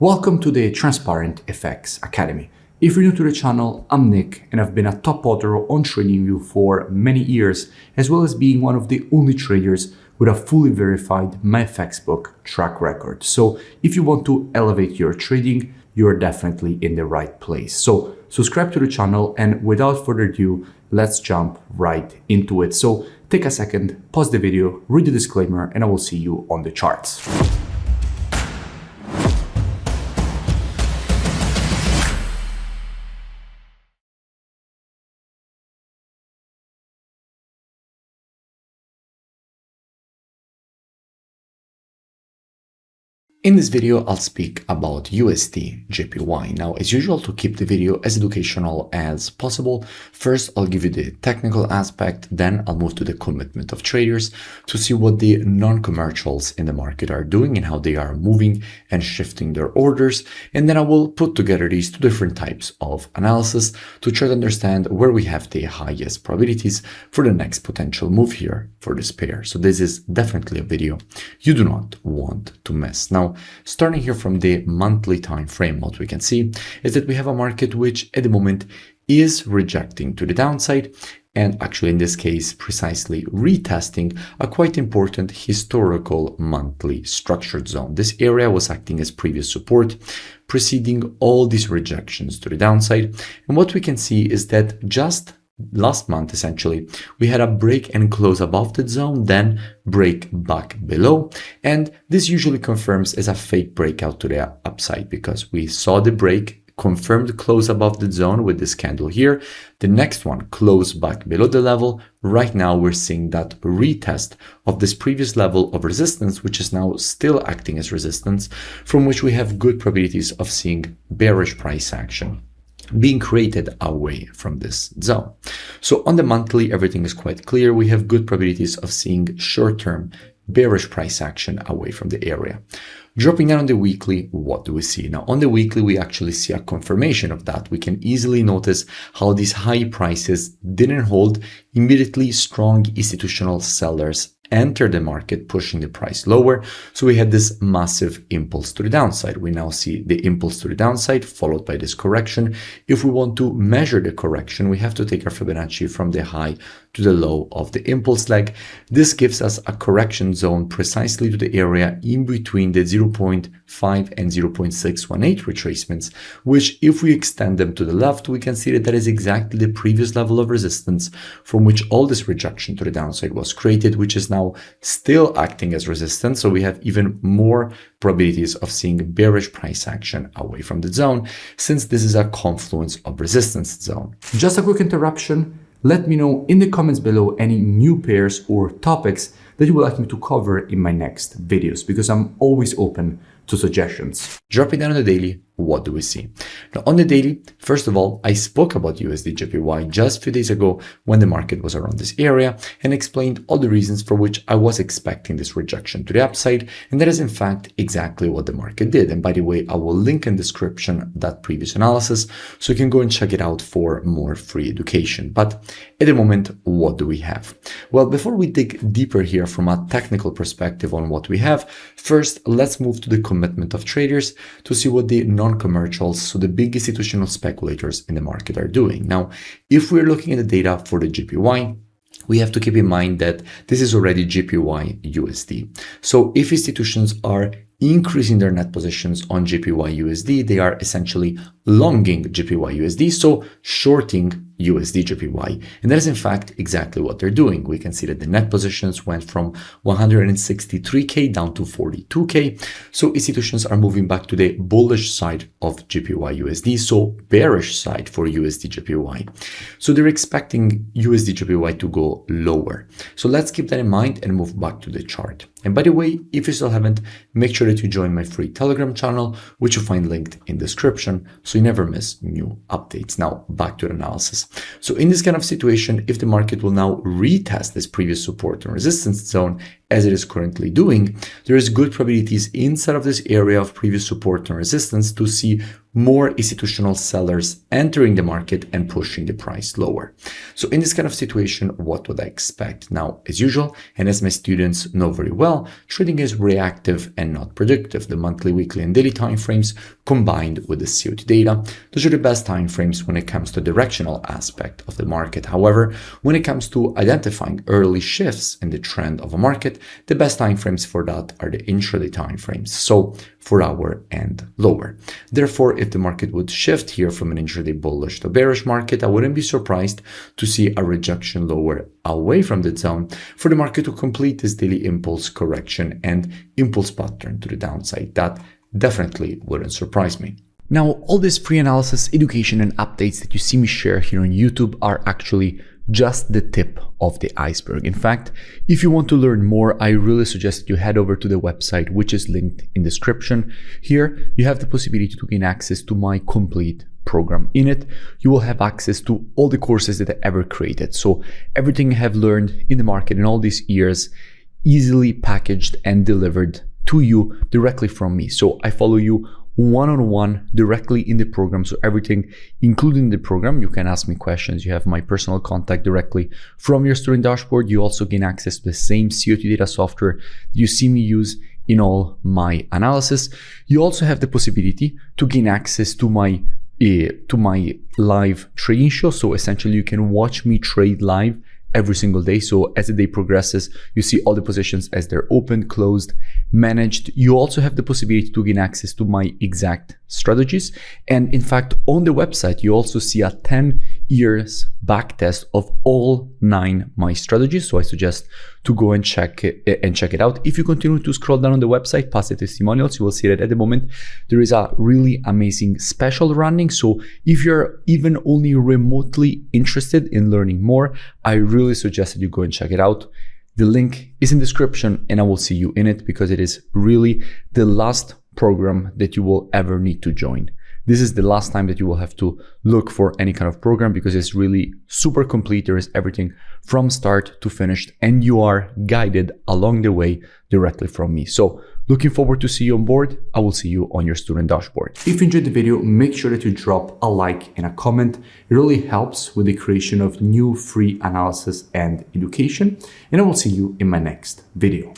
Welcome to the Transparent FX Academy. If you're new to the channel, I'm Nick and I've been a top author on TradingView for many years, as well as being one of the only traders with a fully verified MyFX book track record. So if you want to elevate your trading, you're definitely in the right place. So subscribe to the channel, and without further ado, let's jump right into it. So take a second, pause the video, read the disclaimer, and I will see you on the charts. In this video, I'll speak about USDJPY. Now, as usual, to keep the video as educational as possible, first I'll give you the technical aspect, then I'll move to the commitment of traders to see what the non-commercials in the market are doing and how they are moving and shifting their orders. And then I will put together these two different types of analysis to try to understand where we have the highest probabilities for the next potential move here for this pair. So this is definitely a video you do not want to miss. Now, starting here from the monthly time frame, what we can see is that we have a market which at the moment is rejecting to the downside, and actually in this case precisely retesting a quite important historical monthly structured zone. This area was acting as previous support, preceding all these rejections to the downside. And what we can see is that just last month, essentially, we had a break and close above that zone, then break back below. And this usually confirms as a fake breakout to the upside, because we saw the break, confirmed close above the zone with this candle here. The next one closed back below the level. Right now, we're seeing that retest of this previous level of resistance, which is now still acting as resistance, from which we have good probabilities of seeing bearish price action being created away from this zone. So on the monthly, everything is quite clear. We have good probabilities of seeing short-term bearish price action away from the area. Dropping down on the weekly, what do we see? Now, on the weekly, we actually see a confirmation of that. We can easily notice how these high prices didn't hold. Immediately, strong institutional sellers enter the market, pushing the price lower. So we had this massive impulse to the downside. We now see the impulse to the downside followed by this correction. If we want to measure the correction, we have to take our Fibonacci from the high to the low of the impulse leg. This gives us a correction zone precisely to the area in between the 0.5 and 0.618 retracements, which if we extend them to the left, we can see that that is exactly the previous level of resistance from which all this rejection to the downside was created, which is now still acting as resistance. So we have even more probabilities of seeing bearish price action away from the zone, since this is a confluence of resistance zone. Just a quick interruption. Let me know in the comments below any new pairs or topics that you would like me to cover in my next videos, because I'm always open to suggestions. Dropping down on the daily, what do we see? Now on the daily, first of all, I spoke about USDJPY just a few days ago when the market was around this area and explained all the reasons for which I was expecting this rejection to the upside. And that is in fact exactly what the market did. And by the way, I will link in the description that previous analysis so you can go and check it out for more free education. But at the moment, what do we have? Well, before we dig deeper here from a technical perspective on what we have, first, let's move to the commitment of traders to see what the non-commercials, so the big institutional speculators in the market, are doing. Now, if we're looking at the data for the JPY, we have to keep in mind that this is already JPY USD. So if institutions are increasing their net positions on JPY USD, they are essentially longing JPY USD, so shorting USDJPY. And that is in fact exactly what they're doing. We can see that the net positions went from 163K down to 42K. So institutions are moving back to the bullish side of JPY USD, so bearish side for USDJPY. So they're expecting USDJPY to go lower. So let's keep that in mind and move back to the chart. And by the way, if you still haven't, make sure that you join my free Telegram channel, which you'll find linked in the description, so you never miss new updates. Now, back to the analysis. So in this kind of situation, if the market will now retest this previous support and resistance zone as it is currently doing, there is good probabilities inside of this area of previous support and resistance to see more institutional sellers entering the market and pushing the price lower. So in this kind of situation, what would I expect? Now, as usual, and as my students know very well, trading is reactive and not predictive. The monthly, weekly, and daily timeframes combined with the COT data, those are the best timeframes when it comes to directional aspect of the market. However, when it comes to identifying early shifts in the trend of a market, the best timeframes for that are the intraday timeframes, so 4 hour and lower. Therefore, if the market would shift here from an intraday bullish to bearish market, I wouldn't be surprised to see a rejection lower away from the zone for the market to complete this daily impulse correction and impulse pattern to the downside. That definitely wouldn't surprise me. Now, all this free analysis, education, and updates that you see me share here on YouTube are actually just the tip of the iceberg. In fact, if you want to learn more, I really suggest that you head over to the website, which is linked in the description. Here, you have the possibility to gain access to my complete program. In it, you will have access to all the courses that I ever created. So everything I have learned in the market in all these years, easily packaged and delivered to you directly from me. So I follow you one-on-one directly in the program. So everything, including the program, you can ask me questions. You have my personal contact directly from your student dashboard. You also gain access to the same COT data software that you see me use in all my analysis. You also have the possibility to gain access to my live trading show. So essentially, you can watch me trade live every single day. So as the day progresses, you see all the positions as they're opened, closed, managed. You also have the possibility to gain access to my exact strategies. And in fact, on the website, you also see a 10 years back test of all 9 my strategies. So I suggest to go and check it out. If you continue to scroll down on the website past the testimonials, you will see that at the moment there is a really amazing special running. So if you're even only remotely interested in learning more, I really suggest that you go and check it out. The link is in the description and I will see you in it because it is really the last program that you will ever need to join. This is the last time that you will have to look for any kind of program because it's really super complete. There is everything from start to finished and you are guided along the way directly from me. So looking forward to see you on board. I will see you on your student dashboard. If you enjoyed the video, make sure that you drop a like and a comment. It really helps with the creation of new free analysis and education. And I will see you in my next video.